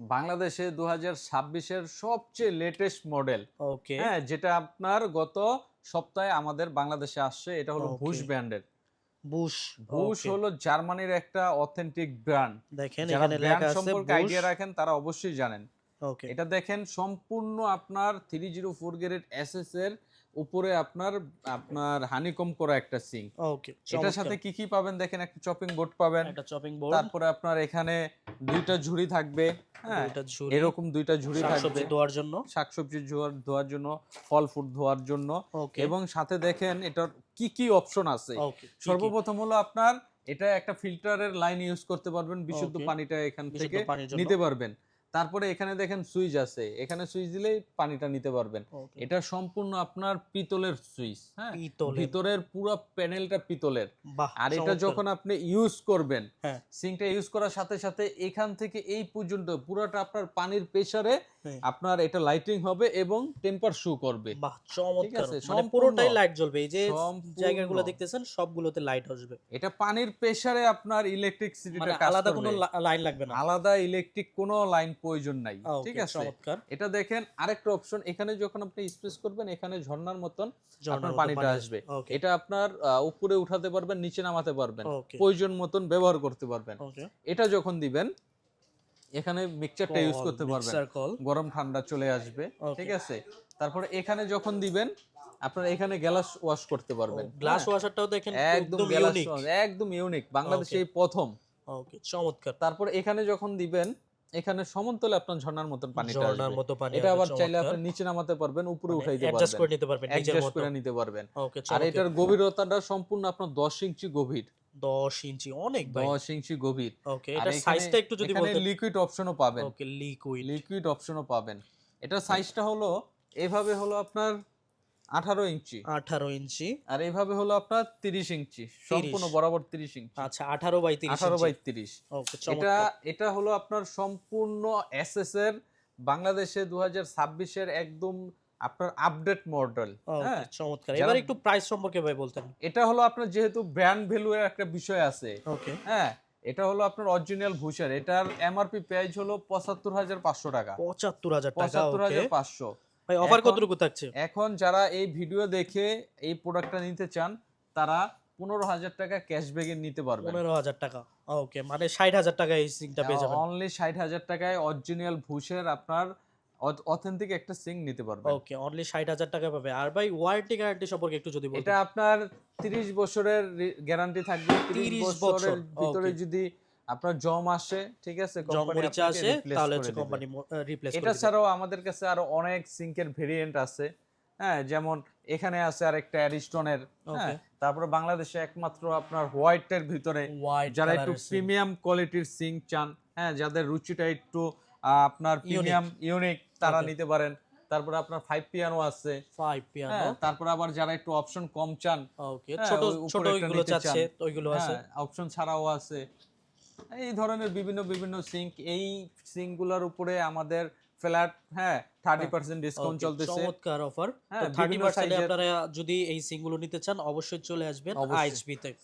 বাংলাদেশে 2026 এর সবচেয়ে লেটেস্ট মডেল। ওকে হ্যাঁ, যেটা আপনার গত সপ্তাহে আমাদের বাংলাদেশে আসছে। এটা হলো বুশ ওকে ব্র্যান্ডের। বুশ। বুশ ওকে হলো জার্মানির একটা অথেন্টিক ব্র্যান্ড। দেখেন যারা এখানে ব্র্যান্ড লেখা আছে সম্পর্কে বুশ। আইডিয়া রাখেন তারা অবশ্যই জানেন। ওকে এটা দেখেন সম্পূর্ণ আপনার 304 গ্রেড এসএস এর উপরে আপনার আপনার হানিকম করা একটা সিঙ্ক। ওকে এটার সাথে কি কি পাবেন দেখেন, একটা চপিং বোর্ড পাবেন, একটা চপিং বোর্ড, তারপরে আপনার এখানে দুইটা ঝুড়ি থাকবে। হ্যাঁ, দুইটা ঝুড়ি, এরকম দুইটা ঝুড়ি থাকবে শাকসবজি ধোয়ার জন্য। শাকসবজি ধোয়ার জন্য, ফল ফ্রুট ধোয়ার জন্য। ওকে এবং সাথে দেখেন এটার কি কি অপশন আছে। ওকে সর্বপ্রথম হলো আপনার এটা একটা ফিল্টারের লাইন ইউজ করতে পারবেন, বিশুদ্ধ Okay. পানিটা এখান বিশুদ্ধ থেকে পানির জন্য। নিতে পারবেন। তারপরে এখানে দেখেন সুইচ আছে, এখানে সুইচ দিলেই পানিটা নিতে পারবেন। Okay. এটা সম্পূর্ণ আপনার পিতলের সুইচ। হ্যাঁ, পিতলের। ভিতরের পুরো প্যানেলটা পিতলের। বাহ আর এটা চমৎকার। যখন আপনি ইউজ করবেন, হ্যাঁ সিঙ্কটা ইউজ করার সাথে সাথে এখান থেকে এই পর্যন্ত পুরোটা আপনার পানির প্রেসারে হ্যাঁ। আপনার এটা লাইটিং হবে এবং টেম্পার শো করবে। বাহ চমৎকার, আছে, মানে সম্পূর্ণ। পুরোটাই লাইট জ্বলবে। এই যে সম্পূর্ণ। জায়গাগুলো দেখতেছেন সবগুলোতে লাইট আসবে, এটা পানির প্রেসারে আপনার ইলেকট্রিসিটিটা মানে কাজ আলাদা করবে। কোনো লাইন লাগবে না। আলাদা ইলেকট্রিক কোনো লাইন প্রয়োজন নাই। Okay, ঠিক আছে, চমৎকার। এটা দেখেন আরেকটা অপশন, এখানে যখন আপনি স্পেস করবেন এখানে ঝর্ণার মতন ঝর্ণার আপনার মতো পানিটা পানি আসবে। Okay. এটা আপনার উপরে উঠাতে পারবেন, নিচে নামাতে পারবেন, Okay. প্রয়োজন মতন ব্যবহার করতে পারবেন। ওকে এটা যখন দিবেন এখানে মিক্সচারটা ইউজ করতে পারবেন, মিক্সার কল। গরম ঠান্ডা চলে আসবে। Okay. ঠিক আছে, তারপরে এখানে যখন দিবেন আপনার এখানে গ্লাস ওয়াশ করতে পারবেন। গ্লাস হ্যাঁ, ওয়াশারটাও দেখেন একদম একদম গ্লাস ইউনিক। একদম ইউনিক, বাংলাদেশে Okay. এই প্রথম। ওকে চমৎকার। তারপর এখানে যখন দিবেন এখানে সমতলে আপনার ঝর্ণার মতন পানিটা ঝর্ণার আসবে। মতো পানি এটা আসবে, আবার চাইলে চমৎকার। আপনি নিচে নামাতে পারবেন, উপরে মানে উঠাইতে অ্যাডজাস্ট করে পারবেন, নিতে পারবেন নিজের অ্যাডজাস্ট মতো। করে নিতে পারবেন। ওকে আর চমৎকার। এটার গভীরতাটা সম্পূর্ণ আপনার 10 ইঞ্চি গভীর। 10 ইঞ্চি অনেক ভাই। 10 ইঞ্চি গভীর। ওকে আর এটার এখানে সাইজটা একটু যদি এখানে বলতেন। লিকুইড অপশনও পাবেন। ওকে লিকুইড। লিকুইড অপশনও পাবেন। এটার সাইজটা হলো এভাবে হলো আপনার 18 ইঞ্চি, 18 ইঞ্চি। আর এভাবে হলো আপনার 30 ইঞ্চি, সম্পূর্ণ বরাবর 30 ইঞ্চি। আচ্ছা 18 বাই 30 18 ইঞ্চি। বাই 30। ওকে এটা চমৎকার। এটা হলো আপনার সম্পূর্ণ এসএস এর বাংলাদেশে 2026 এর একদম আপনার আপডেট মডেল। হ্যাঁ, ওকে চমৎকার। যারা- এবার একটু প্রাইস সম্পর্কে ভাই বলতেন। এটা হলো আপনার যেহেতু ব্র্যান্ড ভ্যালু এর একটা বিষয় আছে। ওকে হ্যাঁ, এটা হলো আপনার অরিজিনাল ভুশার। এটার এমআরপি প্রাইস হলো 75,500 টাকা। 75,000 টাকা। ওকে 75,500। ভাই অফার এখন- কতটুকু থাকছে? এখন যারা এই ভিডিও দেখে এই প্রোডাক্টটা নিতে চান তারা 15,000 টাকা ক্যাশব্যাকে নিতে পারবেন। 15,000 টাকা। ওকে মানে 60,000 টাকা এই সিংটা পেয়ে যাবেন। অনলি 60,000 টাকায় অরিজিনাল ভুশের আপনার অথেন্টিক একটা সিঙ্ক নিতে পারবেন। ওকে অনলি 60,000 টাকা পাবে। আর ভাই ওয়ারেন্টি গ্যারান্টি সম্পর্কে একটু যদি বলতেন। এটা আপনার 30 বছরের গ্যারান্টি থাকবে। 30 30 বছরের বছর, ভিতরে okay. যদি আপনার জম আসে, ঠিক আছে, জং কোম্পানি মরিচা আপনাকে আসে replace তাহলে করে হচ্ছে দিবে। কোম্পানি রিপ্লেস করে এটা দিবে। ছাড়াও আমাদের কাছে আরো অনেক সিঙ্কের ভেরিয়েন্ট আছে। হ্যাঁ, যেমন এখানে আছে আরেকটা অ্যারিস্টনের। হ্যাঁ, তারপরে বাংলাদেশে একমাত্র আপনার হোয়াইটের ভিতরে হোয়াইট যারা একটু প্রিমিয়াম কোয়ালিটির সিঙ্ক চান, হ্যাঁ, যাদের রুচিটা একটু আপনার প্রিমিয়াম ইউনিক, তারা Okay. নিতে পারেন। তারপরে আপনার 5 পিয়ানো আছে। 5 পিয়ানো। হ্যাঁ, তারপরে আবার যারা একটু অপশন কম চান, ওকে হ্যাঁ, ছোট উপরে ছোট একটা ওইগুলো নিতে চাচ্ছে চান, ওইগুলো আছে। হ্যাঁ, অপশন ছাড়াও আছে। এই ধরনের বিভিন্ন বিভিন্ন সিঙ্ক, এই সিঙ্কগুলোর উপরে আমাদের ফ্ল্যাট 30% ডিসকাউন্ট ওকে, চলতেছে। চমৎকার অফার। হ্যাঁ, তো বিভিন্ন 30% সাইজের- আপনারা যদি এই সিংগুলো নিতে চান অবশ্যই চলে আসবেন অবশ্যই। আইএসবি তে।